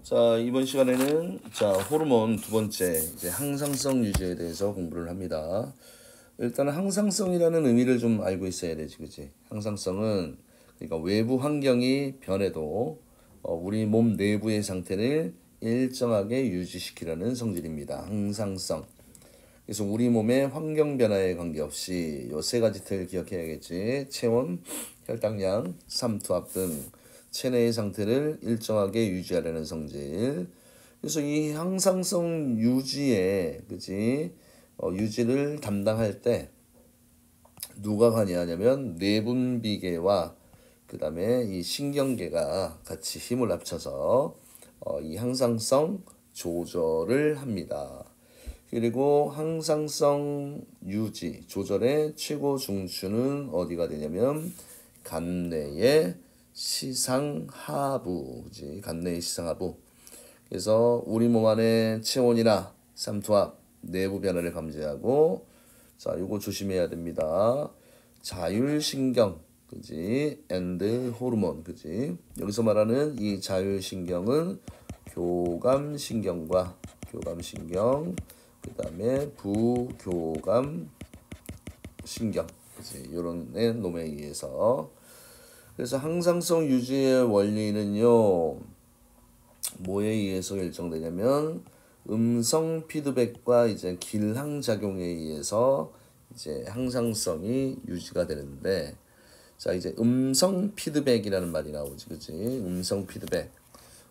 자, 이번 시간에는 호르몬 두 번째 이제 항상성 유지에 대해서 공부를 합니다. 일단 항상성이라는 의미를 좀 알고 있어야 되지, 그치? 항상성은 그러니까 외부 환경이 변해도 우리 몸 내부의 상태를 일정하게 유지시키려는 성질입니다. 항상성. 그래서 우리 몸의 환경 변화에 관계없이 요 세 가지 틀 기억해야겠지. 체온, 혈당량, 삼투압 등 체내의 상태를 일정하게 유지하려는 성질. 그래서 이 항상성 유지에 유지를 담당할 때 누가 관여하냐면 내분비계와 그다음에 이 신경계가 같이 힘을 합쳐서 이 항상성 조절을 합니다. 그리고 항상성 유지 조절의 최고 중추는 어디가 되냐면 간내의 시상하부, 그지? 간내의 시상하부. 그래서 우리 몸 안에 체온이나 삼투압, 내부 변화를 감지하고, 자, 요거 조심해야 됩니다. 자율신경, 그지? and 호르몬, 그지? 여기서 말하는 이 자율신경은 교감신경, 그 다음에 부교감신경, 그지? 요런 놈에 의해서. 그래서 항상성 유지의 원리는요, 뭐에 의해서 결정되냐면 음성 피드백과 이제 길항 작용에 의해서 이제 항상성이 유지가 되는데, 자, 이제 음성 피드백이라는 말이 나오지, 그치? 음성 피드백.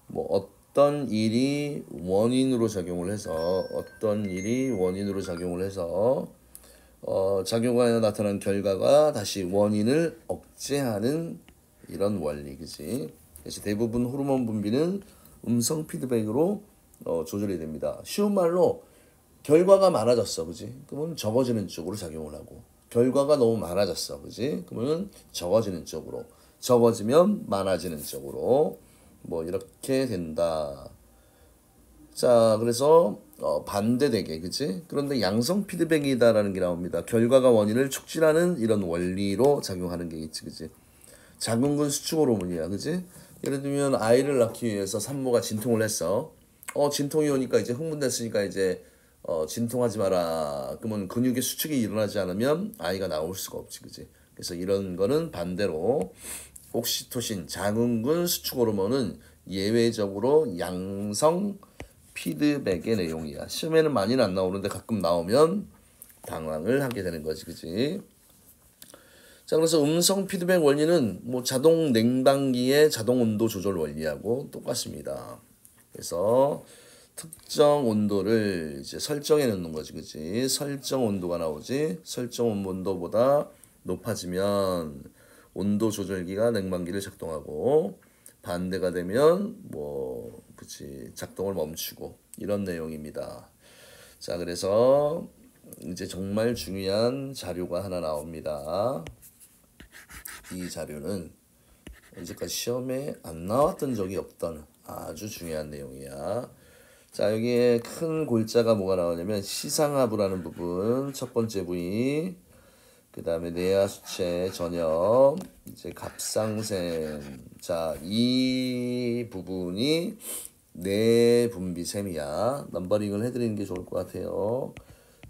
뭐 어떤 일이 원인으로 작용을 해서 작용하여 나타난 결과가 다시 원인을 억제하는 이런 원리, 그지? 그래서 대부분 호르몬 분비는 음성 피드백으로 조절이 됩니다. 쉬운 말로 결과가 많아졌어, 그지? 그러면 적어지는 쪽으로 작용을 하고, 결과가 너무 많아졌어, 그지? 그러면 적어지는 쪽으로, 적어지면 많아지는 쪽으로 뭐 이렇게 된다. 자, 그래서 반대되게, 그치? 그런데 양성 피드백이다라는 게 나옵니다. 결과가 원인을 촉진하는 이런 원리로 작용하는 게 있지, 그치? 자궁근 수축 호르몬이야, 그치? 예를 들면 아이를 낳기 위해서 산모가 진통을 했어. 진통이 오니까 이제 흥분됐으니까 이제 진통하지 마라. 그러면 근육의 수축이 일어나지 않으면 아이가 나올 수가 없지, 그치? 그래서 이런 거는 반대로 옥시토신, 자궁근 수축 호르몬은 예외적으로 양성 피드백의 내용이야. 시험에는 많이는 안 나오는데 가끔 나오면 당황을 하게 되는 거지, 그치? 자, 그래서 음성 피드백 원리는 뭐 자동 냉방기의 자동 온도 조절 원리하고 똑같습니다. 그래서 특정 온도를 이제 설정해 놓는 거지, 그치? 설정 온도가 나오지. 설정 온도보다 높아지면 온도 조절기가 냉방기를 작동하고, 반대가 되면 작동을 멈추고, 이런 내용입니다. 자, 그래서 이제 정말 중요한 자료가 하나 나옵니다. 이 자료는 이제까지 시험에 안 나왔던 적이 없던 아주 중요한 내용이야. 자, 여기에 큰 골자가 뭐가 나오냐면 시상하부라는 부분, 첫 번째 부위, 그 다음에 내하수체 전염, 이제 갑상샘. 자, 이 부분이 내분비샘이야. 넘버링을 해드리는 게 좋을 것 같아요.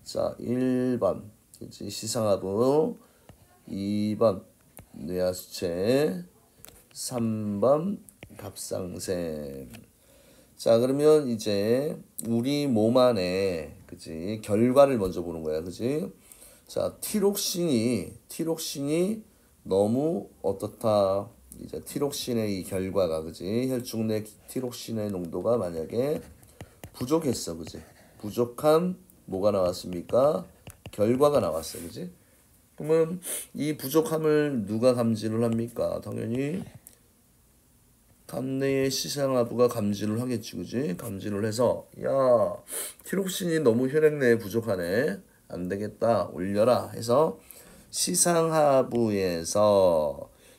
자, 1번 시상하부, 2번 뇌하수체, 3번 갑상샘. 자, 그러면 이제 우리 몸 안에, 그치, 결과를 먼저 보는 거야, 그치? 자, 티록신이 너무 어떻다. 이제 티록신의 이 결과가, 그치? 혈중 내 티록신의 농도가 만약에 부족했어, 그치? 부족한 뭐가 나왔습니까? 결과가 나왔어, 그치? 그러면 이 부족함을 누가 감지를 합니까? 당연히 간내의 시상하부가 감지를 하겠지, 그지? 감지를 해서, 야, 티록신이 너무 혈액 내에 부족하네. 안 되겠다. 올려라. 해서 시상하부에서,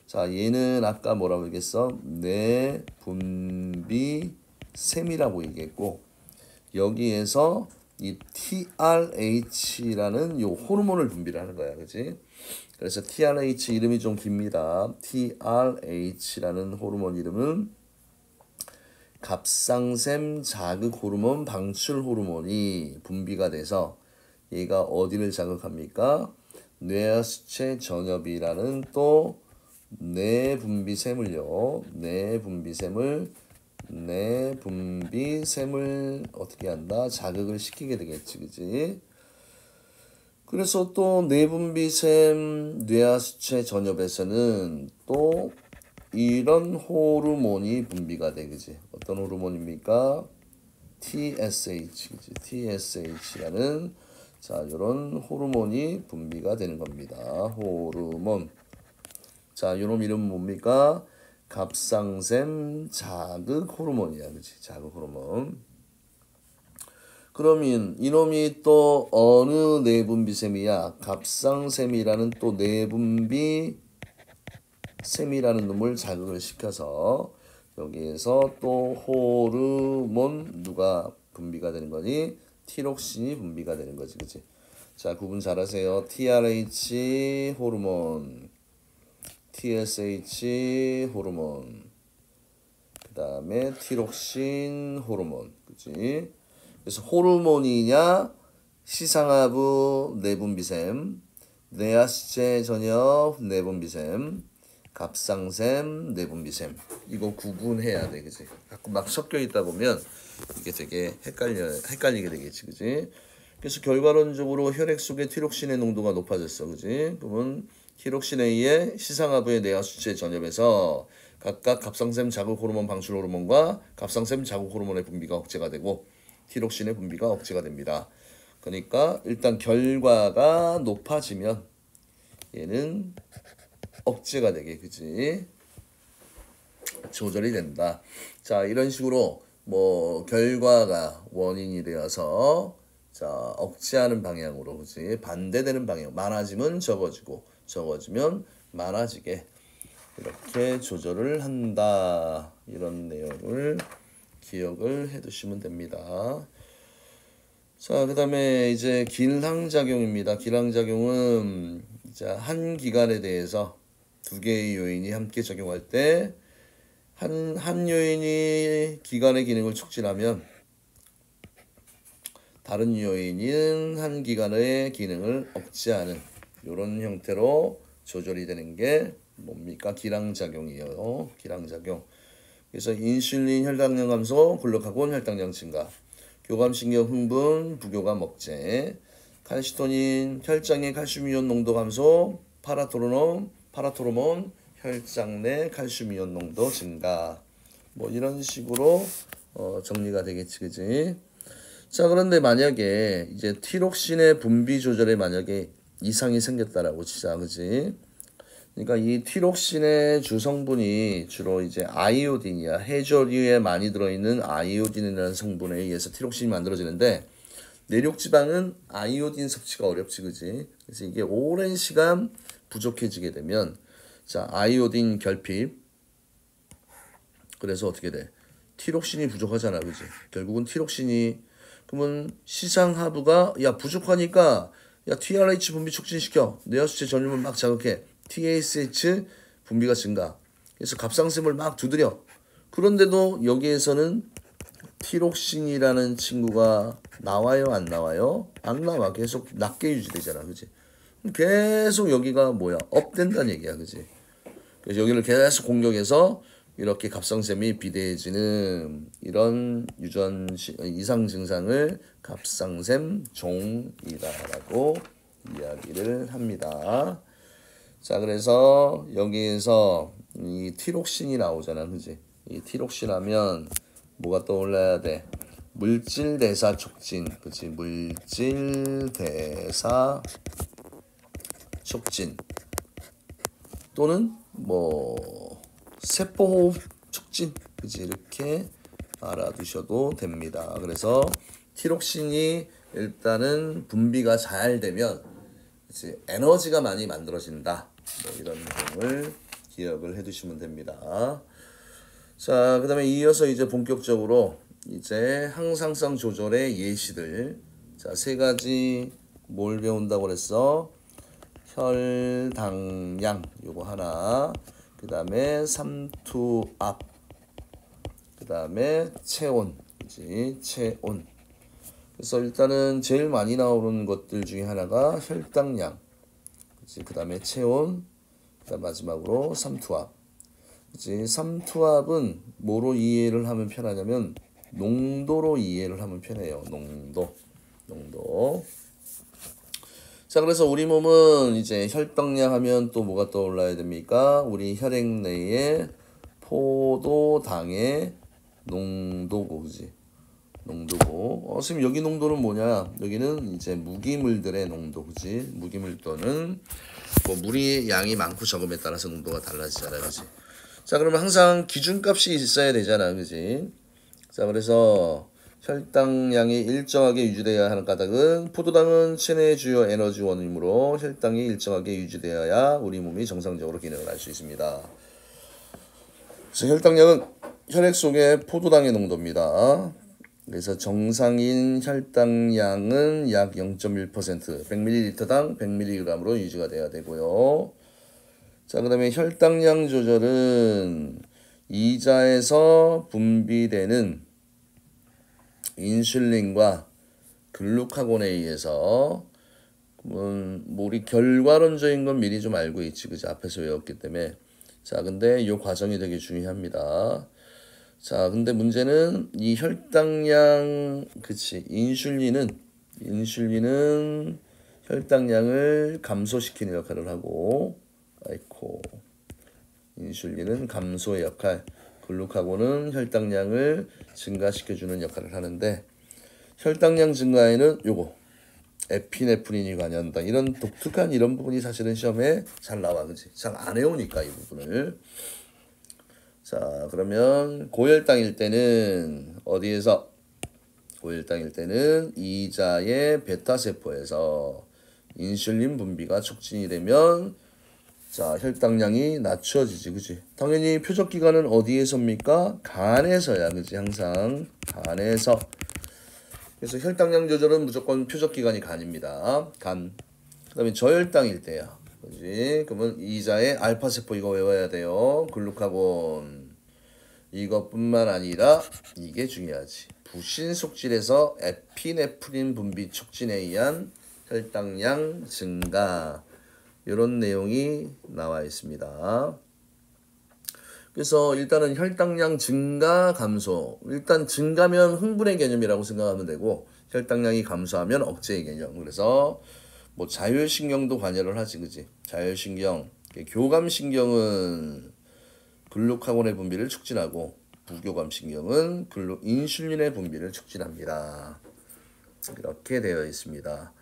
자, 얘는 아까 뭐라고 얘기했어? 내분비샘이라고 얘기했고, 여기에서 이 TRH라는 요 호르몬을 분비를 하는 거야, 그지? 그래서 TRH 이름이 좀 깁니다. TRH라는 호르몬 이름은 갑상샘 자극 호르몬 방출 호르몬이 분비가 돼서 얘가 어디를 자극합니까? 뇌하수체 전엽이라는 또 뇌분비샘을요. 뇌분비샘을 어떻게 한다? 자극을 시키게 되겠지, 그지? 그래서 또 뇌분비샘 뇌하수체 전엽에서는 또 이런 호르몬이 분비가 돼, 그지? 어떤 호르몬입니까? TSH, 그지? TSH라는 자, 이런 호르몬이 분비가 되는 겁니다. 호르몬. 자, 요놈 이름 뭡니까? 갑상샘 자극 호르몬이야, 그지? 자극 호르몬. 그러면 이놈이 또 어느 내분비샘이야? 갑상샘이라는 또 내분비샘이라는 놈을 자극을 시켜서 여기에서 또 호르몬 누가 분비가 되는 거니? 티록신이 분비가 되는 거지, 그치? 자, 구분 잘하세요. TRH 호르몬, TSH 호르몬, 그 다음에 티록신 호르몬, 그치? 그래서 호르몬이냐, 시상하부 내분비샘, 뇌하수체 전엽 내분비샘, 갑상샘 내분비샘, 이거 구분해야 돼, 그치? 자꾸 막 섞여 있다 보면 이게 되게 헷갈리게 되겠지, 그치? 그래서 결과론적으로 혈액 속에 티록신의 농도가 높아졌어, 그치? 그러면 티록신 A의 시상하부의 뇌하수체 전엽에서 각각 갑상샘 자극 호르몬 방출 호르몬과 갑상샘 자극 호르몬의 분비가 억제가 되고 티록신의 분비가 억제가 됩니다. 그러니까 일단 결과가 높아지면 얘는 억제가 되게, 그치? 조절이 된다. 자, 이런 식으로 뭐 결과가 원인이 되어서 자, 억제하는 방향으로, 그치? 반대되는 방향. 많아지면 적어지고 적어지면 많아지게 이렇게 조절을 한다. 이런 내용을 기억을 해 두시면 됩니다. 자, 그 다음에 이제 기능작용입니다. 기능작용은 이제 한 기관에 대해서 두 개의 요인이 함께 작용할 때 한 요인이 기관의 기능을 촉진하면 다른 요인은 한 기관의 기능을 억제하는 이런 형태로 조절이 되는 게 뭡니까? 기량작용이에요. 기량작용. 그래서 인슐린 혈당량 감소, 글루카곤 혈당량 증가, 교감신경 흥분, 부교감 억제, 칼시토닌 혈장의 칼슘이온 농도 감소, 파라토르몬 혈장 내 칼슘이온 농도 증가. 뭐 이런 식으로 정리가 되겠지, 그지? 자, 그런데 만약에 이제 티록신의 분비 조절에 만약에 이상이 생겼다라고 치자, 그지? 그러니까 이 티록신의 주성분이 주로 이제 아이오딘이야. 해조류에 많이 들어있는 아이오딘이라는 성분에 의해서 티록신이 만들어지는데 내륙지방은 아이오딘 섭취가 어렵지, 그지? 그래서 이게 오랜 시간 부족해지게 되면 자, 아이오딘 결핍. 그래서 어떻게 돼? 티록신이 부족하잖아, 그지? 결국은 티록신이 그러면 시상하부가 야 부족하니까 야 TRH 분비 촉진시켜. 뇌하수체 전율을 막 자극해. TSH 분비가 증가. 그래서 갑상샘을 막 두드려. 그런데도 여기에서는 티록신이라는 친구가 나와요, 안 나와요? 안 나와. 계속 낮게 유지되잖아, 그지? 계속 여기가 뭐야? 업된다는 얘기야, 그지? 그래서 여기를 계속 공격해서 이렇게 갑상샘이 비대해지는 이런 이상 증상을 갑상샘 종이다라고 이야기를 합니다. 자, 그래서 여기에서 이 티록신이 나오잖아, 그지? 이 티록신 하면 뭐가 떠올라야 돼? 물질 대사 촉진, 그지? 물질 대사 촉진 또는 뭐 세포호흡 촉진, 그지? 이렇게 알아두셔도 됩니다. 그래서 티록신이 일단은 분비가 잘 되면 그치? 에너지가 많이 만들어진다. 뭐 이런 내용을 기억을 해두시면 됩니다. 자, 그 다음에 이어서 이제 본격적으로 이제 항상성 조절의 예시들. 자, 세 가지 뭘 배운다고 그랬어? 혈당량 요거 하나. 그 다음에 삼투압. 그 다음에 체온, 그지? 체온. 그래서 일단은 제일 많이 나오는 것들 중에 하나가 혈당량, 그지? 그 다음에 체온, 그 다음 마지막으로 삼투압. 그지? 삼투압은 뭐로 이해를 하면 편하냐면 농도로 이해를 하면 편해요. 농도. 자, 그래서 우리 몸은 이제 혈당량 하면 또 뭐가 떠올라야 됩니까? 우리 혈액 내에 포도당의 농도고, 그지? 농도고. 선생님, 여기 농도는 뭐냐? 여기는 이제 무기물들의 농도, 그지? 무기물 또는 뭐 물의 양이 많고 적음에 따라서 농도가 달라지잖아, 그지? 자, 그러면 항상 기준값이 있어야 되잖아, 그지? 자, 그래서 혈당량이 일정하게 유지되어야 하는 까닭은 포도당은 체내 주요 에너지원이므로 혈당이 일정하게 유지되어야 우리 몸이 정상적으로 기능을 할 수 있습니다. 그래서 혈당량은 혈액 속의 포도당의 농도입니다. 그래서 정상인 혈당량은 약 0.1%, 100ml당 100mg으로 유지가 돼야 되고요. 자, 그 다음에 혈당량 조절은 이자에서 분비되는 인슐린과 글루카곤에 의해서 우리 결과론적인 건 미리 좀 알고 있지, 그지? 앞에서 외웠기 때문에. 자, 근데 이 과정이 되게 중요합니다. 자, 근데 문제는 이 혈당량, 그치? 인슐린은 혈당량을 감소시키는 역할을 하고, 인슐린은 감소의 역할, 글루카곤은 혈당량을 증가시켜주는 역할을 하는데, 혈당량 증가에는 요거 에피네프린이 관여한다. 이런 독특한 이런 부분이 사실은 시험에 잘 나와, 그지? 잘 안 해오니까 이 부분을. 자, 그러면 고혈당일 때는 어디에서? 고혈당일 때는 이자의 베타세포에서 인슐린 분비가 촉진이 되면 자, 혈당량이 낮춰지지, 그지? 당연히 표적기관은 어디에서입니까? 간에서야, 그지? 항상 간에서. 그래서 혈당량 조절은 무조건 표적기관이 간입니다. 간. 그 다음에 저혈당일 때야, 그지? 그러면 이자의 알파세포 이거 외워야 돼요. 글루카곤. 이것뿐만 아니라 이게 중요하지. 부신 속질에서 에피네프린 분비 촉진에 의한 혈당량 증가. 이런 내용이 나와 있습니다. 그래서 일단은 혈당량 증가 감소. 일단 증가면 흥분의 개념이라고 생각하면 되고 혈당량이 감소하면 억제의 개념. 그래서 뭐 자율신경도 관여를 하지, 그지? 자율신경, 교감신경은 글루카곤의 분비를 촉진하고 부교감신경은 인슐린의 분비를 촉진합니다. 이렇게 되어 있습니다.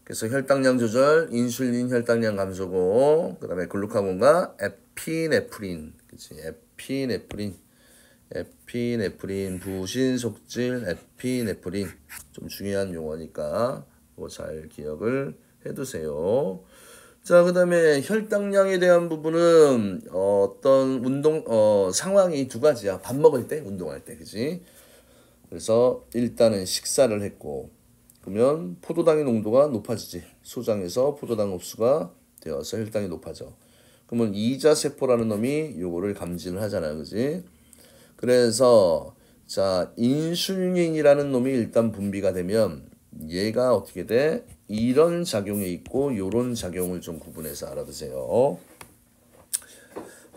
그래서 혈당량 조절, 인슐린 혈당량 감소고, 그 다음에 글루카곤과 에피네프린, 그치? 에피네프린, 부신속질, 에피네프린. 좀 중요한 용어니까 뭐 잘 기억을 해두세요. 자, 그 다음에 혈당량에 대한 부분은 어떤 운동, 상황이 두 가지야. 밥 먹을 때, 운동할 때, 그치? 그래서 일단은 식사를 했고, 그러면 포도당의 농도가 높아지지. 소장에서 포도당 흡수가 되어서 혈당이 높아져. 그러면 이자세포라는 놈이 요거를 감지를 하잖아요, 그지? 그래서 자, 인슐린이라는 놈이 일단 분비가 되면 얘가 어떻게 돼? 이런 작용이 있고 요런 작용을 좀 구분해서 알아두세요.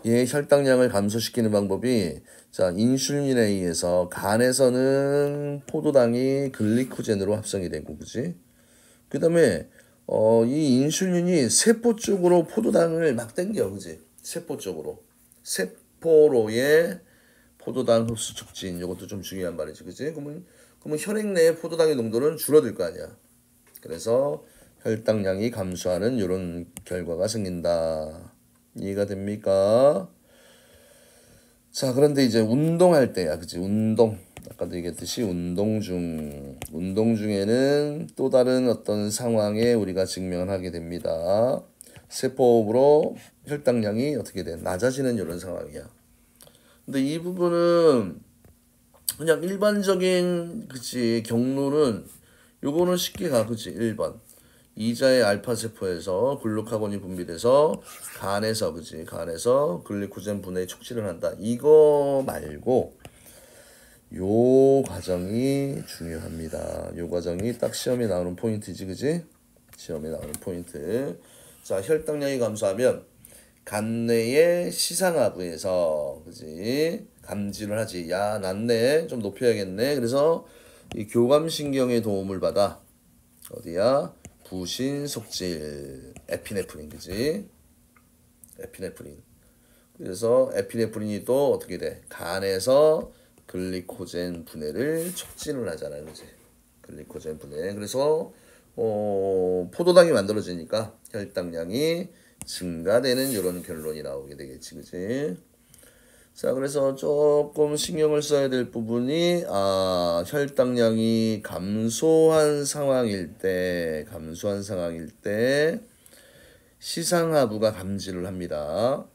얘 혈당량을 감소시키는 방법이 자, 인슐린에 의해서 간에서는 포도당이 글리코젠으로 합성이 되고, 그지? 그 다음에 이 인슐린이 세포 쪽으로 포도당을 막 땡겨, 그지? 세포 쪽으로. 세포로의 포도당 흡수 촉진, 이것도 좀 중요한 말이지, 그지? 그러면 혈액 내의 포도당의 농도는 줄어들 거 아니야. 그래서 혈당량이 감소하는 이런 결과가 생긴다. 이해가 됩니까? 자, 그런데 이제 운동할 때야, 그치? 운동. 아까도 얘기했듯이 운동 중에는 또 다른 어떤 상황에 우리가 직면을 하게 됩니다. 세포업으로 혈당량이 어떻게 돼? 낮아지는 이런 상황이야. 근데 이 부분은 그냥 일반적인, 그치? 경로는 요거는 쉽게 가, 그치? 1번. 이자의 알파세포에서 글루카곤이 분비돼서 간에서, 그치? 간에서 글리코젠 분해에 촉진을 한다. 이거 말고 요 과정이 중요합니다. 요 과정이 딱 시험에 나오는 포인트지, 그지? 시험에 나오는 포인트. 자, 혈당량이 감소하면 간내의 시상하부에서, 그지? 감지를 하지. 야, 낮네. 좀 높여야겠네. 그래서 이 교감신경의 도움을 받아 어디야? 부신속질 에피네프린, 그지? 에피네프린. 그래서 에피네프린이 또 어떻게 돼? 간에서 글리코젠 분해를 촉진을 하잖아요, 그지? 글리코젠 분해. 그래서 포도당이 만들어지니까 혈당량이 증가되는 이런 결론이 나오게 되겠지, 그지? 자, 그래서 조금 신경을 써야 될 부분이 혈당량이 감소한 상황일 때 시상하부가 감지를 합니다.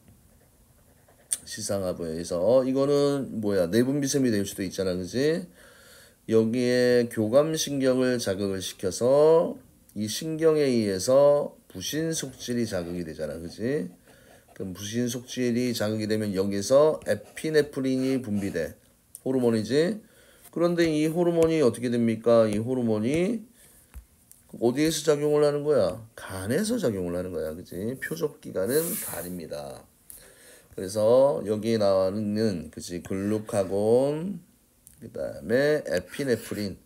시상하부에서 이거는 뭐야, 내분비샘이 될 수도 있잖아, 그지? 여기에 교감신경을 자극을 시켜서 이 신경에 의해서 부신속질이 자극이 되잖아, 그지? 그럼 부신속질이 자극이 되면 여기서 에피네프린이 분비돼. 호르몬이지? 그런데 이 호르몬이 어떻게 됩니까? 이 호르몬이 어디에서 작용을 하는 거야? 간에서 작용을 하는 거야, 그지? 표적기관은 간입니다. 그래서 여기 나오는 그지, 글루카곤, 그 다음에 에피네프린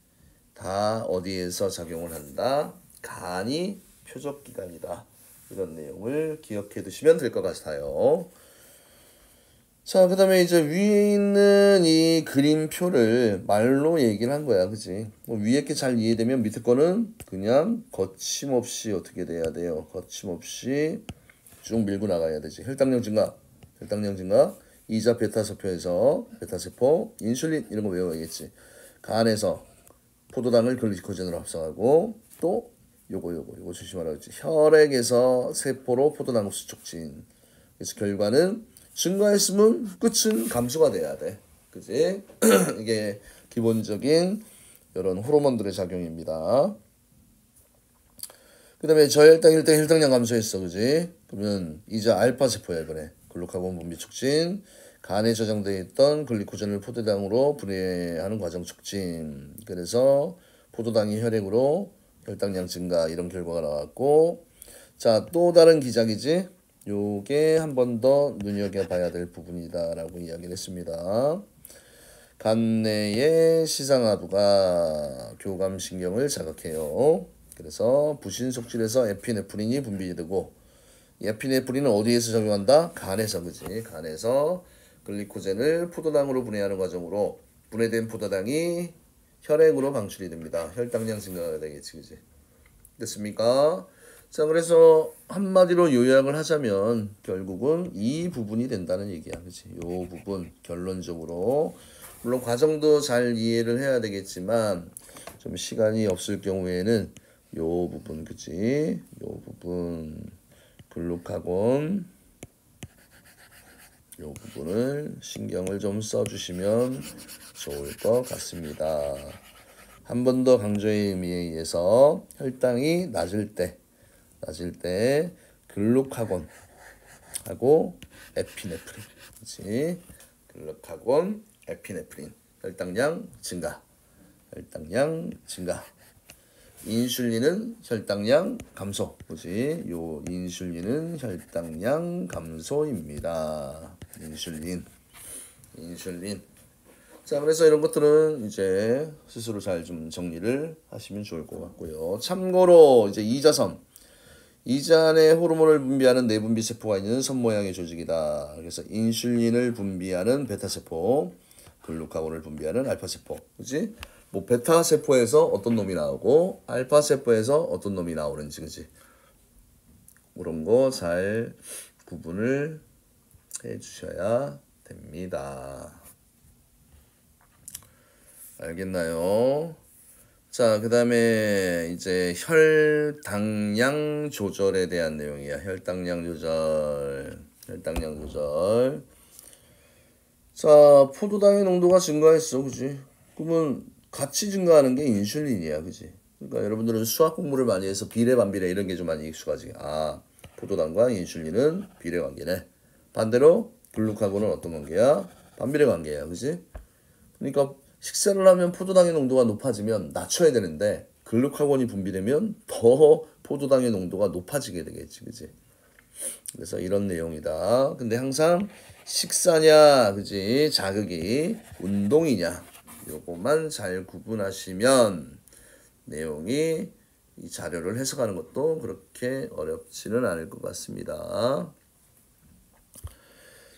다 어디에서 작용을 한다? 간이 표적기관이다. 이런 내용을 기억해 두시면 될 것 같아요. 자, 그 다음에 이제 위에 있는 이 그림표를 말로 얘기를 한 거야, 그지? 뭐 위에 게 잘 이해되면 밑에 거는 그냥 거침없이 어떻게 돼야 돼요? 거침없이 쭉 밀고 나가야 되지. 혈당량 증가, 이자 베타세포에서 베타세포, 인슐린 이런 거 외워야겠지. 간에서 포도당을 글리코젠으로 합성하고 또 요거 조심하라고 했지. 혈액에서 세포로 포도당 흡수 촉진. 그래서 결과는 증가했으면 끝은 감소가 돼야 돼. 그지? 이게 기본적인 이런 호르몬들의 작용입니다. 그 다음에 혈당량 감소했어, 그지? 그러면 이제 알파세포야, 이번에. 글루카곤 분비 촉진, 간에 저장되어 있던 글리코젠을 포도당으로 분해하는 과정 촉진. 그래서 포도당이 혈액으로 혈당량 증가, 이런 결과가 나왔고, 자, 또 다른 기작이지? 요게 한 번 더 눈여겨봐야 될 부분이다라고 이야기를 했습니다. 간내의 시상하부가 교감신경을 자극해요. 그래서 부신속질에서 에피네프린이 분비되고, 에피네프린은 어디에서 작용한다? 간에서, 그지? 간에서 글리코젠을 포도당으로 분해하는 과정으로 분해된 포도당이 혈액으로 방출이 됩니다. 혈당량 증가가 되겠지, 그지? 됐습니까? 자, 그래서 한마디로 요약을 하자면 결국은 이 부분이 된다는 얘기야, 그지? 요 부분 결론적으로, 물론 과정도 잘 이해를 해야 되겠지만 좀 시간이 없을 경우에는 요 부분, 그지? 요 부분 글루카곤 요 부분을 신경을 좀 써주시면 좋을 것 같습니다. 한 번 더 강조의 의미에 의해서 혈당이 낮을 때 글루카곤 하고 에피네프린, 그렇지? 글루카곤, 에피네프린, 혈당량 증가. 인슐린은 혈당량 감소, 그렇지? 요 인슐린은 혈당량 감소입니다. 인슐린. 자, 그래서 이런 것들은 이제 스스로 잘 좀 정리를 하시면 좋을 것 같고요. 참고로 이제 이잔에 호르몬을 분비하는 내분비 세포가 있는 선 모양의 조직이다. 그래서 인슐린을 분비하는 베타세포, 글루카곤을 분비하는 알파세포, 그렇지? 뭐 베타세포에서 어떤 놈이 나오고 알파세포에서 어떤 놈이 나오는지, 그렇지? 그런 거 잘 구분을 해주셔야 됩니다. 알겠나요? 자, 그 다음에 이제 혈당량 조절에 대한 내용이야. 혈당량 조절. 자, 포도당의 농도가 증가했어, 그지? 그러면 같이 증가하는 게 인슐린이야, 그지? 그러니까 여러분들은 수학 공부를 많이 해서 비례, 반비례 이런 게 좀 많이 익숙하지. 포도당과 인슐린은 비례 관계네. 반대로 글루카곤은 어떤 관계야? 반비례 관계야, 그지? 그러니까 식사를 하면 포도당의 농도가 높아지면 낮춰야 되는데 글루카곤이 분비되면 더 포도당의 농도가 높아지게 되겠지, 그지? 그래서 이런 내용이다. 근데 항상 식사냐, 그지? 자극이 운동이냐, 요것만 잘 구분하시면 내용이 이 자료를 해석하는 것도 그렇게 어렵지는 않을 것 같습니다.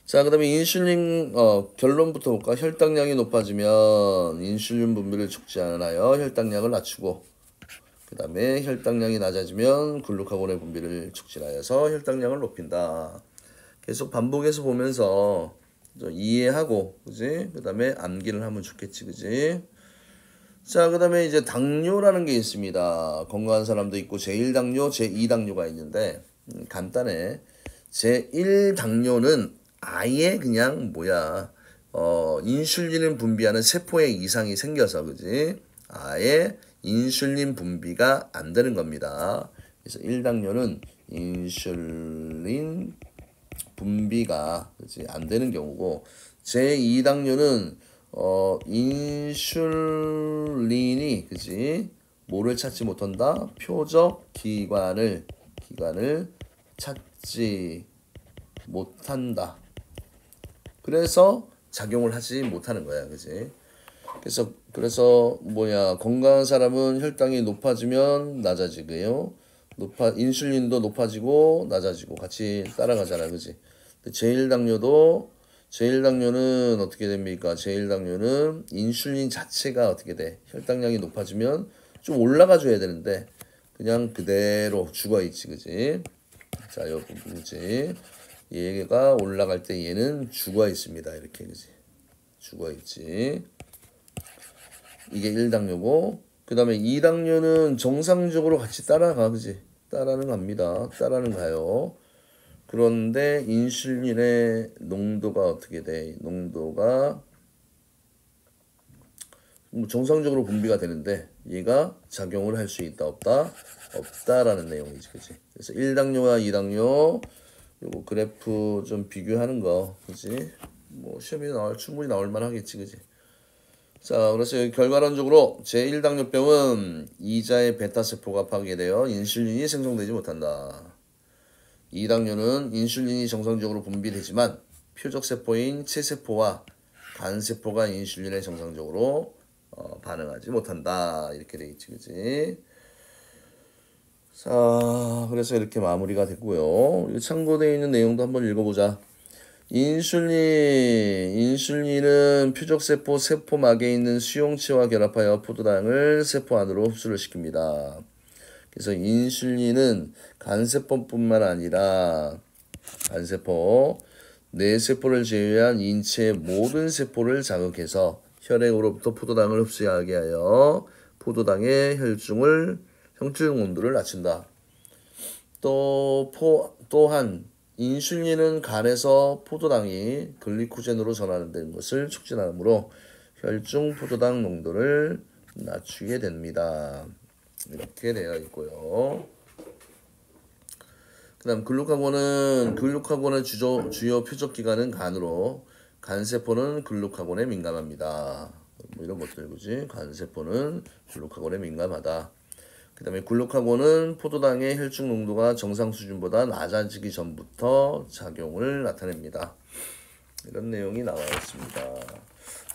자, 그 다음에 인슐린 결론부터 볼까? 혈당량이 높아지면 인슐린 분비를 촉진하여 혈당량을 낮추고, 그 다음에 혈당량이 낮아지면 글루카곤의 분비를 촉진하여서 혈당량을 높인다. 계속 반복해서 보면서 이해하고, 그지? 그 다음에 암기를 하면 좋겠지, 그지? 자, 그 다음에 이제 당뇨라는 게 있습니다. 건강한 사람도 있고 제1당뇨, 제2당뇨가 있는데 간단해. 제1당뇨는 아예 그냥 인슐린을 분비하는 세포에 이상이 생겨서, 그지? 아예 인슐린 분비가 안 되는 겁니다. 그래서 1당뇨는 인슐린 분비가, 그지? 안 되는 경우고, 제2당뇨는 인슐린이, 그지? 뭐를 찾지 못한다? 표적 기관을 찾지 못한다. 그래서 작용을 하지 못하는 거야, 그지? 그래서 건강한 사람은 혈당이 높아지면 낮아지고요. 인슐린도 높아지고 낮아지고 같이 따라가잖아, 그지? 제1당뇨는 어떻게 됩니까? 제1당뇨는 인슐린 자체가 어떻게 돼? 혈당량이 높아지면 좀 올라가 줘야 되는데 그냥 그대로 죽어 있지, 그지? 자, 요 부분이지. 얘가 올라갈 때 얘는 죽어 있습니다. 이렇게, 그지? 죽어 있지. 이게 1당뇨고, 그 다음에 2당뇨는 정상적으로 같이 따라가, 그지? 따라는 갑니다. 따라는 가요. 그런데 인슐린의 농도가 어떻게 돼? 농도가 정상적으로 분비가 되는데 얘가 작용을 할 수 있다, 없다? 없다라는 내용이지, 그지? 그래서 1당뇨와 2당뇨 요거 그래프 좀 비교하는 거, 그지? 시험에 충분히 나올 만하겠지, 그지? 자, 그래서 여기 결과론적으로 제1당뇨병은 이자의 베타세포가 파괴되어 인슐린이 생성되지 못한다. 2당뇨는 인슐린이 정상적으로 분비되지만 표적세포인 체세포와 간세포가 인슐린에 정상적으로 반응하지 못한다. 이렇게 돼 있지, 그지? 자, 그래서 이렇게 마무리가 됐고요. 참고되어 있는 내용도 한번 읽어보자. 인슐린은 표적세포 세포막에 있는 수용체와 결합하여 포도당을 세포 안으로 흡수를 시킵니다. 그래서 인슐린은 간세포뿐만 아니라 뇌세포를 제외한 인체의 모든 세포를 자극해서 혈액으로부터 포도당을 흡수하게 하여 포도당의 혈중 온도를 낮춘다. 또한 인슐린은 간에서 포도당이 글리코젠으로 전환되는 것을 촉진하므로 혈중 포도당 농도를 낮추게 됩니다. 이렇게 되어 있고요. 그 다음 글루카곤의 주요 표적기관은 간으로 간세포는 글루카곤에 민감합니다. 이런 것들, 그지? 간세포는 글루카곤에 민감하다. 그 다음에 글루카곤은 포도당의 혈중 농도가 정상 수준보다 낮아지기 전부터 작용을 나타냅니다. 이런 내용이 나와 있습니다.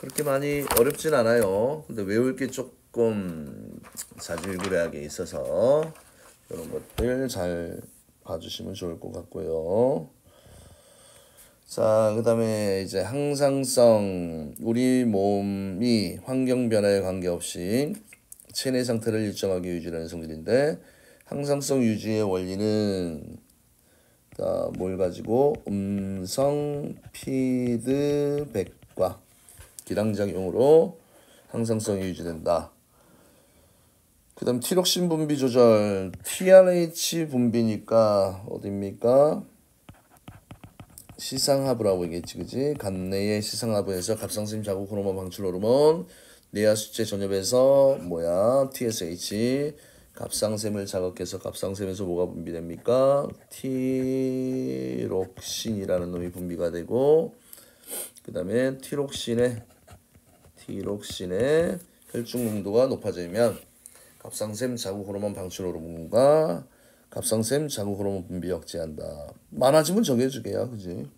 그렇게 많이 어렵진 않아요. 근데 외울 게 조금 자질구레하게 있어서 이런 것들 잘 봐주시면 좋을 것 같고요. 자, 그 다음에 이제 항상성, 우리 몸이 환경 변화에 관계없이 체내 상태를 일정하게 유지하는 성질인데, 항상성 유지의 원리는 뭘 가지고 음성 피드백과 기량작용으로 항상성이 유지된다. 그 다음 티록신 분비 조절, TRH 분비니까 어디입니까? 시상하부라고 얘기했지, 그지? 간 내의 시상하부에서 갑상선 자국 호르몬 방출 호르몬, 뇌하수체 전엽에서 TSH, 갑상샘을 자극해서 갑상샘에서 뭐가 분비됩니까? 티록신이라는 놈이 분비가 되고, 그 다음에 티록신의 티록신의 혈중 농도가 높아지면 갑상샘 자국 호르몬 방출 호르몬과 갑상샘 자국 호르몬 분비 억제한다. 많아지면 정해주게야, 그지?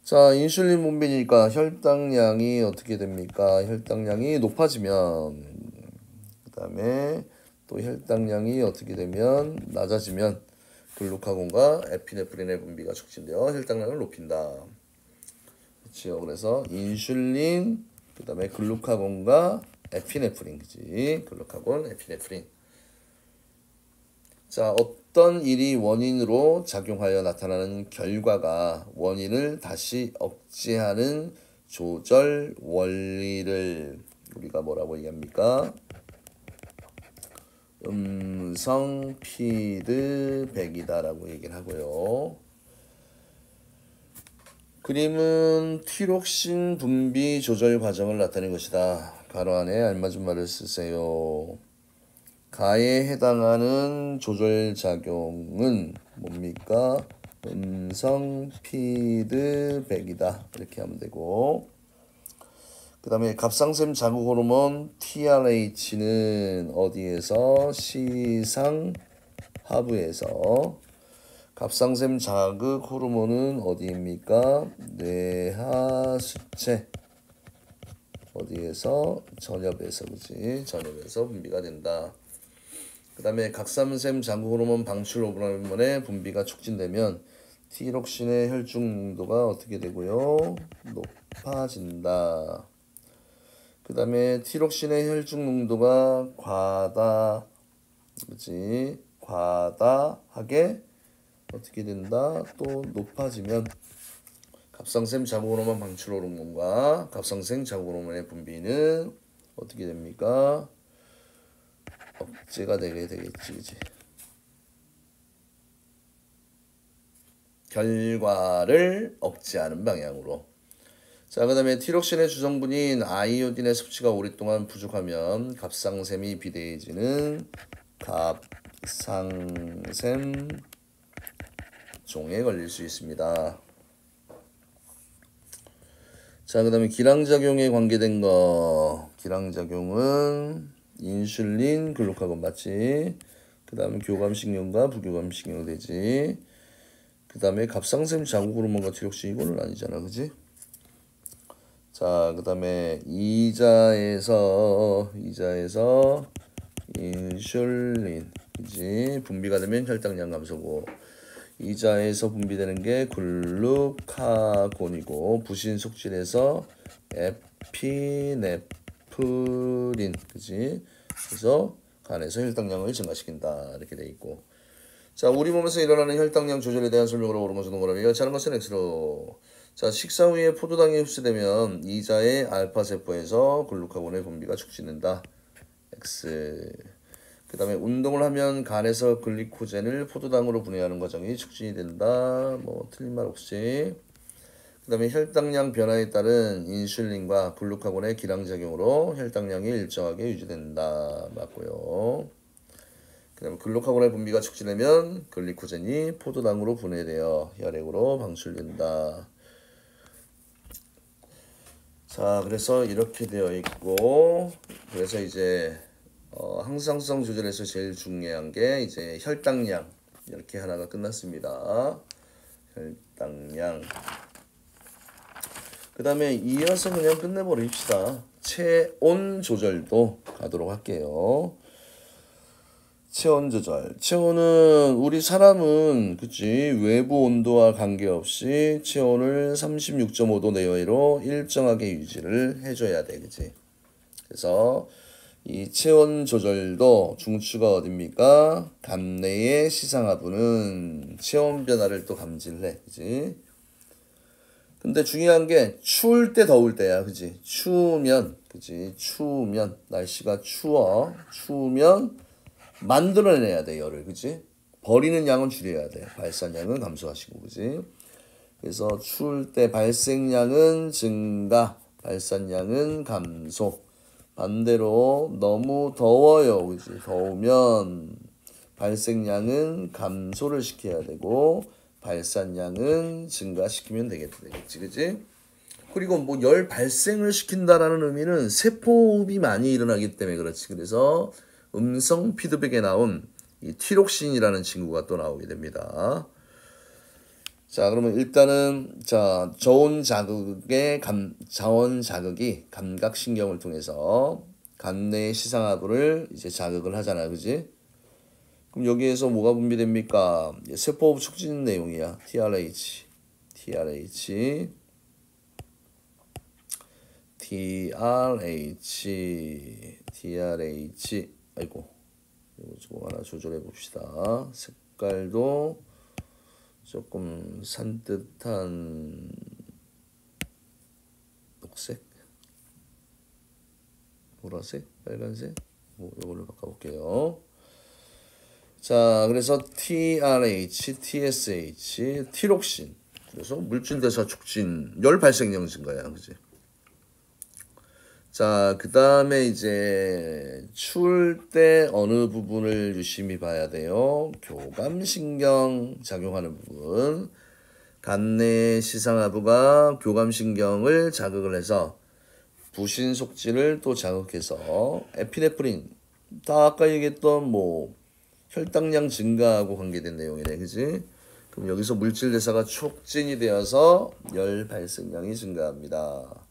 자, 인슐린 분비니까 혈당량이 어떻게 됩니까? 혈당량이 높아지면, 그 다음에 또 혈당량이 어떻게 되면 낮아지면 글루카곤과 에피네프린의 분비가 촉진되어 혈당량을 높인다. 그렇죠. 그래서 인슐린, 그 다음에 글루카곤과 에피네프린, 그지? 글루카곤, 에피네프린. 자, 어떤 일이 원인으로 작용하여 나타나는 결과가 원인을 다시 억제하는 조절 원리를 우리가 뭐라고 얘기합니까? 음성 피드백이다라고 얘기를 하고요. 그림은 티록신 분비 조절 과정을 나타낸 것이다. 가로 안에 알맞은 말을 쓰세요. 가에 해당하는 조절 작용은 뭡니까? 음성 피드백이다. 이렇게 하면 되고, 그 다음에 갑상샘 자극 호르몬 TRH는 어디에서? 시상 하부에서. 갑상샘 자극 호르몬은 어디입니까? 뇌하수체. 어디에서? 전엽에서, 그치? 전엽에서 분비가 된다. 그 다음에 갑상샘 자극 호르몬 방출 호르몬의 분비가 촉진되면 티록신의 혈중 농도가 어떻게 되고요? 높아진다. 그 다음에 티록신의 혈중 농도가 그치? 과다하게 어떻게 된다? 또 높아지면 갑상샘 자극 호르몬 방출 호르몬과 갑상샘 자극 호르몬의 분비는 어떻게 됩니까? 억제가 되게 되겠지, 그치? 결과를 억제하는 방향으로. 자, 그 다음에 티록신의 주성분인 아이오딘의 섭취가 오랫동안 부족하면 갑상샘이 비대해지는 갑상샘 종에 걸릴 수 있습니다. 자, 그 다음에 기량작용에 관계된 거. 기량작용은 인슐린, 글루카곤 맞지? 그 다음에 교감신경과 부교감신경 되지? 그 다음에 갑상샘 자극 호르몬과 티록신 이거는 아니잖아, 그지? 자, 그 다음에 이자에서 인슐린, 그지? 분비가 되면 혈당량 감소고, 이자에서 분비되는 게 글루카곤이고, 부신 속질에서 에피네프린, 그지? 그래서 간에서 혈당량을 증가시킨다. 이렇게 돼 있고. 자, 우리 몸에서 일어나는 혈당량 조절에 대한 설명으로 호르몬 조동그라미 여차하는 것은 X로. 자, 식사 후에 포도당이 흡수되면 이자의 알파세포에서 글루카곤의 분비가 촉진된다. X. 그 다음에 운동을 하면 간에서 글리코젠을 포도당으로 분해하는 과정이 촉진이 된다. 뭐 틀린 말 없이. 그 다음에 혈당량 변화에 따른 인슐린과 글루카곤의 기량작용으로 혈당량이 일정하게 유지된다. 맞고요. 그 다음에 글루카곤의 분비가 촉진되면 글리코젠이 포도당으로 분해되어 혈액으로 방출된다. 자, 그래서 이렇게 되어 있고, 그래서 이제 항상성 조절에서 제일 중요한 게 이제 혈당량. 이렇게 하나가 끝났습니다. 혈당량. 그 다음에 이어서 그냥 끝내버립시다. 체온 조절도 가도록 할게요. 체온 조절. 체온은 우리 사람은 그치 외부 온도와 관계없이 체온을 36.5도 내외로 일정하게 유지를 해줘야 돼, 그치? 그래서 이 체온 조절도 중추가 어딥니까? 감내의 시상하부는 체온 변화를 또 감지를 해, 그치? 근데 중요한 게 추울 때 더울 때야, 그치? 추우면, 그치? 추우면 날씨가 추우면 만들어내야 돼, 열을, 그치? 버리는 양은 줄여야 돼. 발산량은 감소하시고, 그치? 그래서 추울 때 발생량은 증가, 발산량은 감소. 반대로 너무 더워요, 그치? 더우면 발생량은 감소를 시켜야 되고 발산량은 증가시키면 되겠지, 그치? 그리고 뭐 열 발생을 시킨다라는 의미는 세포호흡이 많이 일어나기 때문에 그렇지. 그래서 음성 피드백에 나온 이 티록신이라는 친구가 또 나오게 됩니다. 자, 그러면 일단은 자, 저온 자극이 감각신경을 통해서 간내 시상하부를 이제 자극을 하잖아, 그지? 그럼 여기에서 뭐가 분비됩니까? 세포호흡 촉진 내용이야. TRH, 아이고, 이거 좀 하나 조절해 봅시다. 색깔도 조금 산뜻한 녹색, 보라색, 빨간색, 뭐 이걸로 바꿔볼게요. 자, 그래서 TRH, TSH, 티록신. 그래서 물질 대사 촉진, 열 발생량 증가야, 그지? 자, 그 다음에 이제 추울 때 어느 부분을 유심히 봐야 돼요? 교감신경 작용하는 부분. 간내 시상하부가 교감신경을 자극을 해서 부신속질을 또 자극해서 에피네프린, 다 아까 얘기했던 뭐 혈당량 증가하고 관계된 내용이네, 그지? 그럼 여기서 물질 대사가 촉진이 되어서 열 발생량이 증가합니다.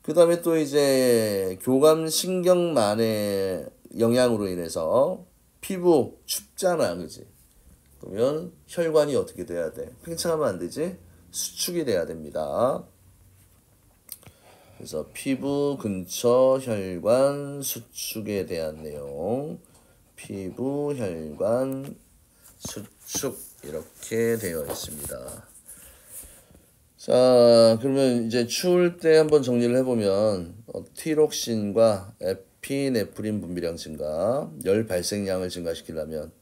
그 다음에 또 이제 교감신경만의 영향으로 인해서 피부 춥잖아, 그지? 그러면 혈관이 어떻게 돼야 돼? 팽창하면 안 되지? 수축이 돼야 됩니다. 그래서 피부 근처 혈관 수축에 대한 내용, 피부 혈관 수축 이렇게 되어 있습니다. 자, 그러면 이제 추울 때 한번 정리를 해보면 티록신과 에피네프린 분비량 증가, 열 발생량을 증가시키려면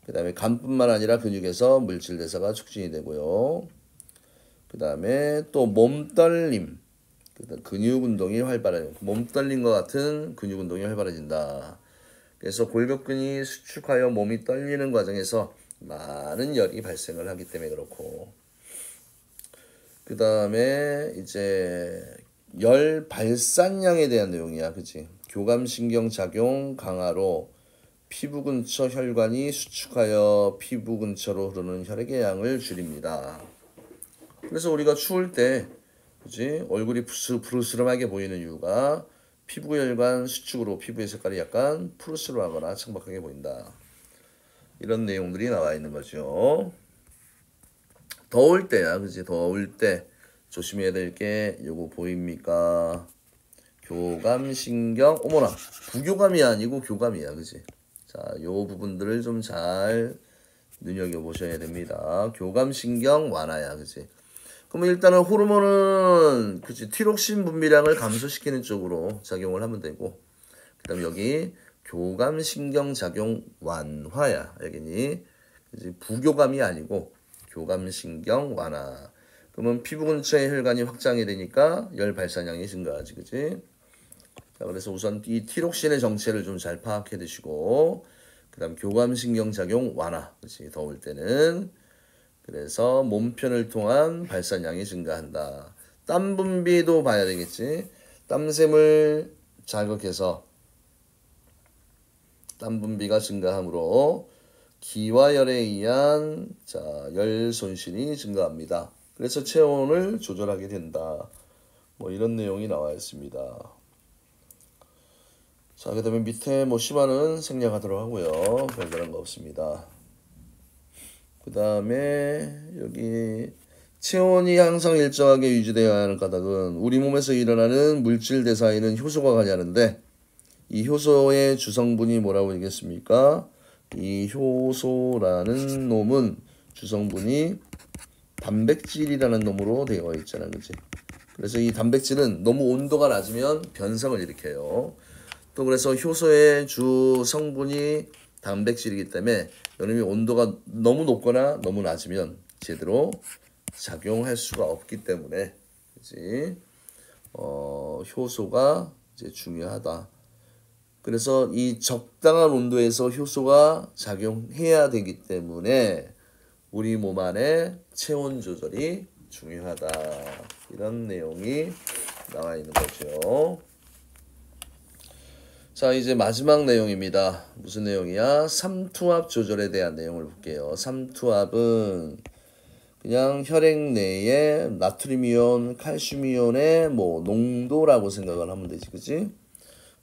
그 다음에 간뿐만 아니라 근육에서 물질 대사가 촉진이 되고요. 그 다음에 또 몸떨림, 근육 운동이 활발해요. 몸떨림과 같은 근육 운동이 활발해진다. 그래서 골격근이 수축하여 몸이 떨리는 과정에서 많은 열이 발생을 하기 때문에 그렇고, 그 다음에 이제 열 발산량에 대한 내용이야, 그치? 교감신경 작용 강화로 피부 근처 혈관이 수축하여 피부 근처로 흐르는 혈액의 양을 줄입니다. 그래서 우리가 추울 때, 그치? 얼굴이 푸르스름하게 보이는 이유가 피부 혈관 수축으로 피부의 색깔이 약간 푸르스름하거나 창백하게 보인다. 이런 내용들이 나와 있는 거죠. 더울 때야, 그치? 더울 때 조심해야 될 게 요거 보입니까? 교감신경, 어머나, 부교감이 아니고 교감이야, 그치? 자, 요 부분들을 좀 잘 눈여겨보셔야 됩니다. 교감신경 완화야, 그치? 그러면 일단은 호르몬은, 그치? 티록신 분비량을 감소시키는 쪽으로 작용을 하면 되고, 그 다음에 여기 교감신경 작용 완화야, 알겠니? 그치? 부교감이 아니고, 교감신경 완화. 그러면 피부 근처의 혈관이 확장이 되니까 열 발산량이 증가하지, 그지? 자, 그래서 우선 이 티록신의 정체를 좀 잘 파악해 두시고, 그 다음 교감신경 작용 완화, 그치? 더울 때는. 그래서 몸편을 통한 발산량이 증가한다. 땀 분비도 봐야 되겠지? 땀샘을 자극해서 땀 분비가 증가하므로 기와열에 의한 열 손실이 증가합니다. 그래서 체온을 조절하게 된다. 뭐 이런 내용이 나와 있습니다. 자, 그 다음에 밑에 뭐 심화는 생략하도록 하고요. 별다른 거 없습니다. 그 다음에 여기 체온이 항상 일정하게 유지되어야 하는 까닭은 우리 몸에서 일어나는 물질 대사에는 효소가 관여하는데 이 효소의 주성분이 뭐라고 얘기했습니까? 이 효소라는 놈은 주성분이 단백질이라는 놈으로 되어 있잖아, 그치? 그래서 이 단백질은 너무 온도가 낮으면 변성을 일으켜요. 또 그래서 효소의 주 성분이 단백질이기 때문에 여름이 온도가 너무 높거나 너무 낮으면 제대로 작용할 수가 없기 때문에, 그치? 효소가 이제 중요하다. 그래서 이 적당한 온도에서 효소가 작용해야 되기 때문에 우리 몸 안에 체온 조절이 중요하다. 이런 내용이 나와 있는 거죠. 자, 이제 마지막 내용입니다. 무슨 내용이야? 삼투압 조절에 대한 내용을 볼게요. 삼투압은 그냥 혈액 내에 나트륨 이온, 칼슘 이온의 뭐 농도라고 생각을 하면 되지, 그치?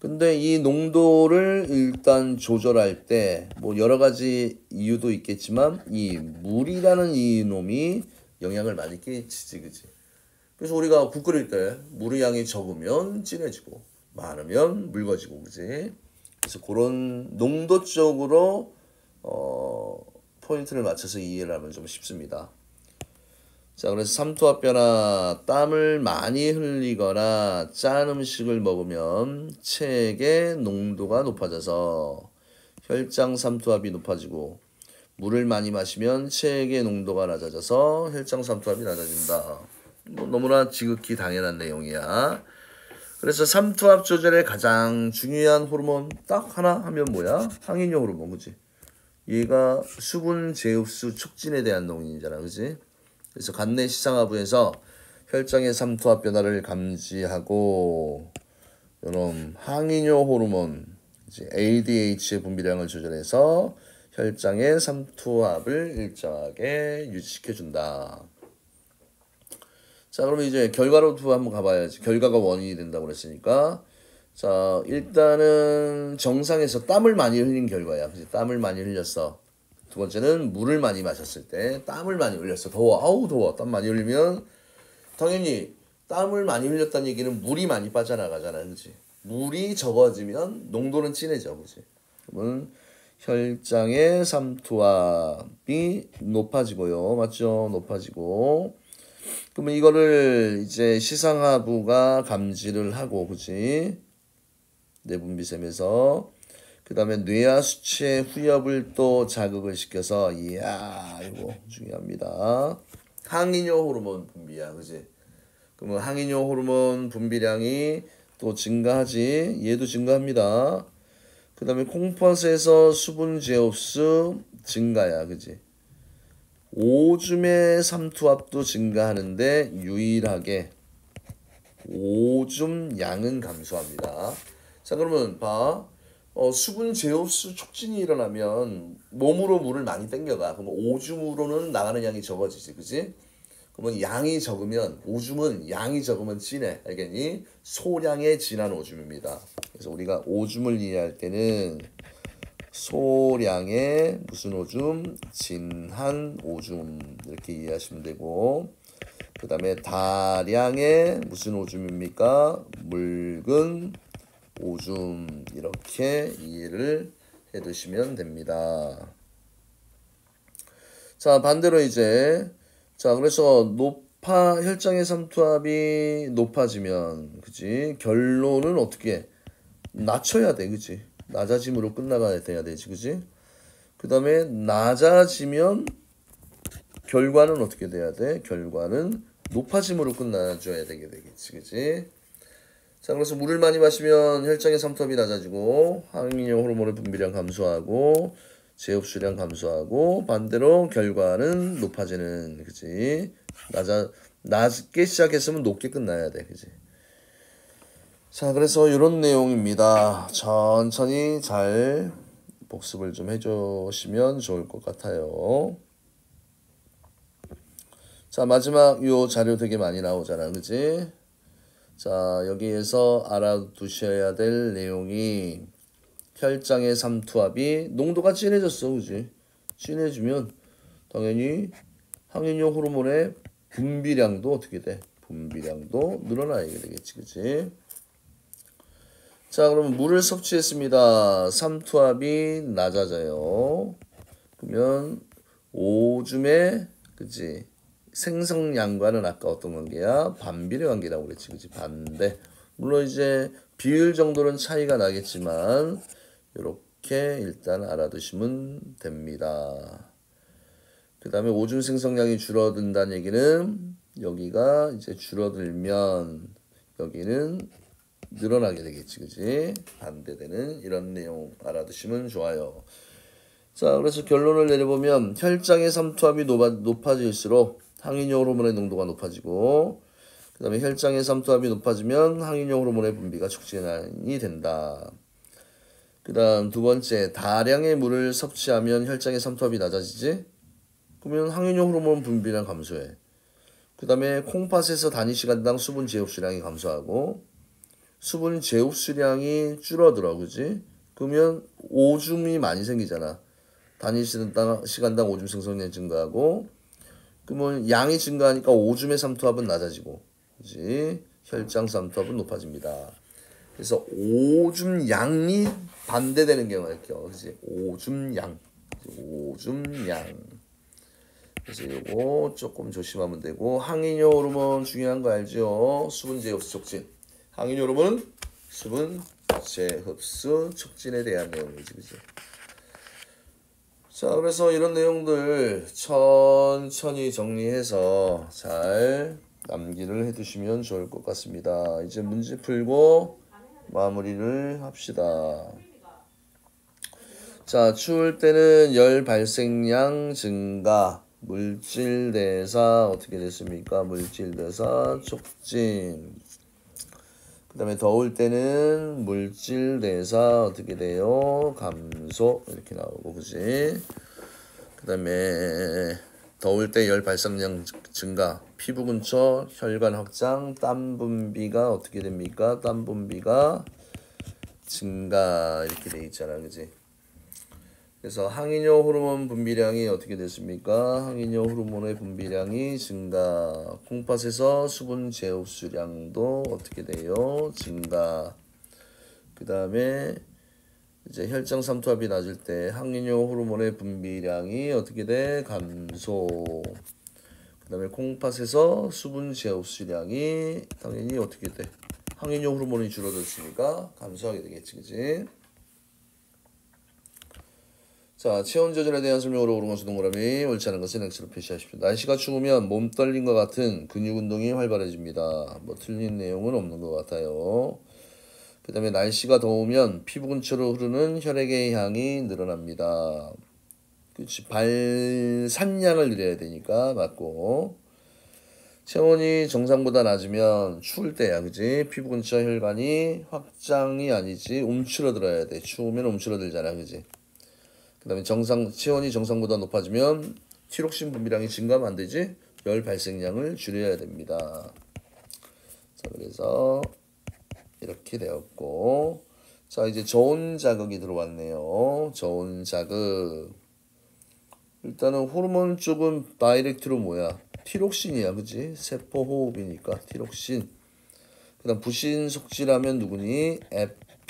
근데 이 농도를 일단 조절할 때 뭐 여러 가지 이유도 있겠지만 이 물이라는 이 놈이 영향을 많이 끼치지, 그치? 그래서 우리가 국 끓일 때 물의 양이 적으면 진해지고 많으면 묽어지고, 그치? 그래서 그런 농도 쪽으로 포인트를 맞춰서 이해를 하면 좀 쉽습니다. 자, 그래서 삼투압 변화, 땀을 많이 흘리거나 짠 음식을 먹으면 체액의 농도가 높아져서 혈장 삼투압이 높아지고, 물을 많이 마시면 체액의 농도가 낮아져서 혈장 삼투압이 낮아진다. 뭐 너무나 지극히 당연한 내용이야. 그래서 삼투압 조절의 가장 중요한 호르몬 딱 하나 하면 뭐야? 항인효 호르몬, 그지? 얘가 수분 제흡수 촉진에 대한 내용이잖아, 그지? 그래서 간내 시상하부에서 혈장의 삼투압 변화를 감지하고 이런 항인효 호르몬 ADH의 분비량을 조절해서 혈장의 삼투압을 일정하게 유지시켜준다. 자, 그러면 이제 결과로도 한번 가봐야지. 결과가 원인이 된다고 그랬으니까. 자, 일단은 정상에서 땀을 많이 흘린 결과야. 그치? 땀을 많이 흘렸어. 두 번째는 물을 많이 마셨을 때 땀을 많이 흘렸어. 더워. 아우 더워. 땀 많이 흘리면 당연히 땀을 많이 흘렸다는 얘기는 물이 많이 빠져나가잖아. 그치? 물이 적어지면 농도는 진해져. 그치? 그러면 혈장의 삼투압이 높아지고요. 맞죠? 높아지고. 그러면 이거를 이제 시상하부가 감지를 하고, 그치? 내분비샘에서. 그 다음에 뇌하 수치의 후엽을 또 자극을 시켜서, 이야, 이거 중요합니다. 항인효 호르몬 분비야, 그치? 그러면 항인효 호르몬 분비량이 또 증가하지. 얘도 증가합니다. 그 다음에 콩팥에서 수분 제흡수 증가야, 그치? 오줌의 삼투압도 증가하는데 유일하게 오줌 양은 감소합니다. 자, 그러면 봐. 수분 제흡수 촉진이 일어나면 몸으로 물을 많이 땡겨가. 그럼 오줌으로는 나가는 양이 적어지지, 그지? 그러면 양이 적으면, 오줌은 양이 적으면 진해. 알겠니? 소량의 진한 오줌입니다. 그래서 우리가 오줌을 이해할 때는 소량의 무슨 오줌? 진한 오줌. 이렇게 이해하시면 되고, 그 다음에 다량의 무슨 오줌입니까? 묽은 오줌. 이렇게 이해를 해 두시면 됩니다. 자, 반대로 이제, 자, 그래서 혈장의 삼투압이 높아지면, 그치? 결론은 어떻게? 낮춰야 돼, 그치? 낮아짐으로 끝나가야 돼야 되지, 그치? 그 다음에 낮아지면 결과는 어떻게 돼야 돼? 결과는 높아짐으로 끝나줘야 되겠지, 그치? 자, 그래서 물을 많이 마시면 혈장의 삼투압이 낮아지고 항인효 호르몬의 분비량 감소하고 제흡수량 감소하고 반대로 결과는 높아지는, 그치? 낮게 시작했으면 높게 끝나야 돼, 그치? 자, 그래서 이런 내용입니다. 천천히 잘 복습을 좀 해주시면 좋을 것 같아요. 자, 마지막 요 자료 되게 많이 나오잖아, 그치? 자, 여기에서 알아두셔야 될 내용이 혈장의 삼투압이 농도가 진해졌어, 그치? 진해지면 당연히 항인효 호르몬의 분비량도 어떻게 돼? 분비량도 늘어나야 되겠지, 그치? 자, 그러면 물을 섭취했습니다. 삼투압이 낮아져요. 그러면 오줌의, 그치? 생성량과는 아까 어떤 관계야? 반비례 관계라고 그랬지, 그치? 반대. 물론 이제 비율 정도는 차이가 나겠지만 이렇게 일단 알아두시면 됩니다. 그 다음에 오줌 생성량이 줄어든다는 얘기는 여기가 이제 줄어들면 여기는 늘어나게 되겠지, 그치? 반대되는 이런 내용 알아두시면 좋아요. 자, 그래서 결론을 내려보면 혈장의 삼투압이 높아질수록 항인효 호르몬의 농도가 높아지고 그 다음에 혈장의 삼투압이 높아지면 항인용 호르몬의 분비가 촉진이 된다. 그 다음 두 번째, 다량의 물을 섭취하면 혈장의 삼투압이 낮아지지? 그러면 항인용 호르몬 분비량 감소해. 그 다음에 콩팥에서 단위 시간당 수분 제흡수량이 감소하고 수분 제흡수량이 줄어들어, 그지? 그러면 오줌이 많이 생기잖아. 단위 시간당 오줌 생성량이 증가하고 그러면 양이 증가하니까 오줌의 삼투압은 낮아지고, 그지? 혈장 삼투압은 높아집니다. 그래서 오줌 양이 반대되는 경우가 있죠, 그지? 오줌 양. 그래서 이거 조금 조심하면 되고, 항인효 호르몬 중요한 거 알죠? 수분 제흡수 촉진. 항인효 호르몬은 수분 제흡수 촉진에 대한 내용이지, 그지? 자, 그래서 이런 내용들 천천히 정리해서 잘 남기를 해두시면 좋을 것 같습니다. 이제 문제 풀고 마무리를 합시다. 자, 추울 때는 열 발생량 증가, 물질 대사 어떻게 됐습니까? 물질 대사 촉진. 그 다음에 더울 때는 물질 대사 어떻게 돼요? 감소 이렇게 나오고, 그지? 그 다음에 더울 때 열 발생량 증가, 피부 근처 혈관 확장, 땀 분비가 어떻게 됩니까? 땀 분비가 증가 이렇게 돼 있잖아, 그지? 그래서 항인효 호르몬 분비량이 어떻게 됐습니까? 항인효 호르몬의 분비량이 증가. 콩팥에서 수분 제흡수량도 어떻게 돼요? 증가. 그 다음에 이제 혈장 삼투압이 낮을 때 항인효 호르몬의 분비량이 어떻게 돼? 감소. 그 다음에 콩팥에서 수분 제흡수량이 당연히 어떻게 돼? 항인효 호르몬이 줄어들었으니까 감소하게 되겠지, 그지? 자, 체온 조절에 대한 설명으로 옳은 것은 동그라미, 옳지 않은 것은 X로 표시하십시오. 날씨가 추우면 몸 떨림과 같은 근육 운동이 활발해집니다. 뭐 틀린 내용은 없는 것 같아요. 그 다음에 날씨가 더우면 피부 근처로 흐르는 혈액의 양이 늘어납니다. 그렇지, 발산량을 늘려야 되니까 맞고. 체온이 정상보다 낮으면 추울 때야, 그지? 피부 근처 혈관이 확장이 아니지 움츠러들어야 돼. 추우면 움츠러들잖아, 그지? 그 다음에 체온이 정상보다 높아지면 티록신 분비량이 증가하면 안 되지? 열 발생량을 줄여야 됩니다. 자, 그래서 이렇게 되었고, 자, 이제 저온 자극이 들어왔네요. 저온 자극. 일단은 호르몬 쪽은 다이렉트로 뭐야? 티록신이야, 그지? 세포 호흡이니까 티록신. 그 다음 부신 속질하면 누구니?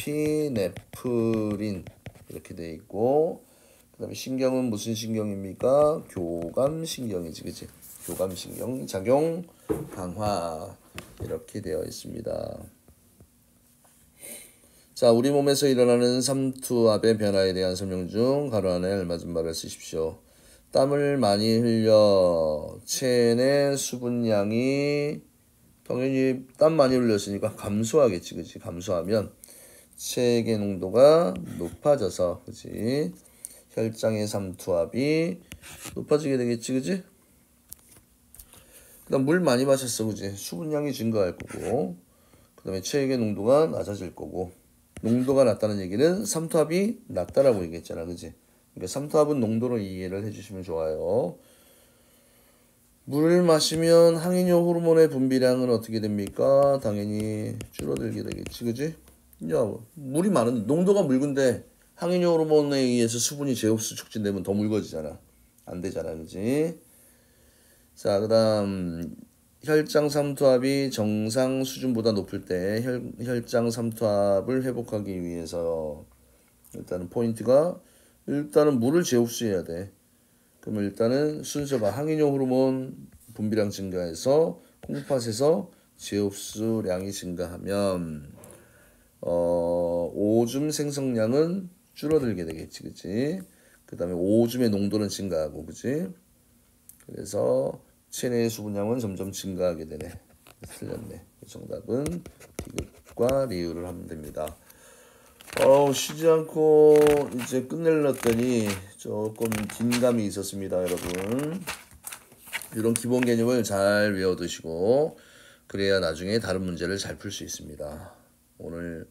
에피네프린 이렇게 돼 있고, 그 다음에 신경은 무슨 신경입니까? 교감신경이지, 그치? 교감신경 작용 강화 이렇게 되어 있습니다. 자, 우리 몸에서 일어나는 삼투압의 변화에 대한 설명 중 가로 안에 알맞은 말을 쓰십시오. 땀을 많이 흘려 체내 수분량이 당연히 땀 많이 흘렸으니까 감소하겠지, 그치? 감소하면 체액의 농도가 높아져서, 그치? 혈장의 삼투압이 높아지게 되겠지, 그지? 그 다음 물 많이 마셨어, 그지? 수분량이 증가할 거고, 그 다음에 체액의 농도가 낮아질 거고, 농도가 낮다는 얘기는 삼투압이 낮다라고 얘기했잖아, 그지? 그러니까 삼투압은 농도로 이해를 해주시면 좋아요. 물을 마시면 항인효 호르몬의 분비량은 어떻게 됩니까? 당연히 줄어들게 되겠지, 그지? 야, 물이 많은, 농도가 묽은데 항인효 호르몬에 의해서 수분이 제흡수 촉진되면 더 묽어지잖아. 안 되잖아, 그지? 자, 그 다음 혈장 삼투압이 정상 수준보다 높을 때 혈장 삼투압을 회복하기 위해서 일단은 포인트가 일단은 물을 제흡수해야 돼. 그러면 일단은 순서가 항인효 호르몬 분비량 증가해서 콩팥에서 제흡수량이 증가하면 오줌 생성량은 줄어들게 되겠지, 그치? 그 다음에 오줌의 농도는 증가하고, 그치? 그래서 체내의 수분량은 점점 증가하게 되네. 틀렸네. 정답은 디귿과 리을을 하면 됩니다. 쉬지 않고 이제 끝내려더니 조금 긴감이 있었습니다, 여러분. 이런 기본 개념을 잘 외워두시고 그래야 나중에 다른 문제를 잘 풀 수 있습니다. 오늘